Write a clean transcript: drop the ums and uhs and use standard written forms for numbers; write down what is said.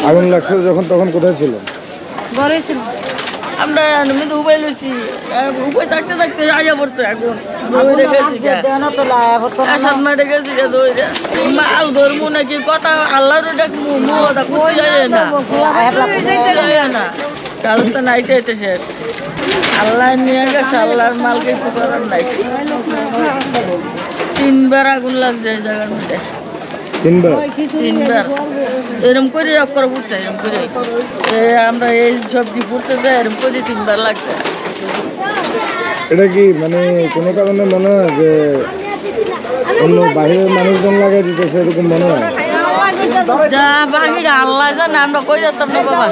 আগুন লাগছে যখন তখন কোথায় ছিলেন? ঘরে ছিল। আমরা উপায় লইছি, উপায় থাকতে থাকতে আইয়া পড়ছে এখন দৌড়ে গেছি মাঠে গেছি দৌড়ে মাল ধরবো নাকি কথা আল্লাহর ডাকবো কথা কুচি যায় না না কারণ তো নাইতে হইতে শেষ আল্লাহ নিয়ে গেছে আল্লাহর মাল কিছু করার নাই 3 বার আগুন লাগছে এই জায়গার মধ্যে 3 বার এরম করে করে বুঝছে এরম করে আমরা এই সবজি ফুটছে যে এরম করে 3 বার লাগছে এটা কি মানে কোনো কারণে মনে হয় যে অন্য বাইরের মানুষজন লাগাই দিতেছে এরকম মনে হয়? বাকিটা আল্লাহ জানে আমরা কই যেতাম না বাবা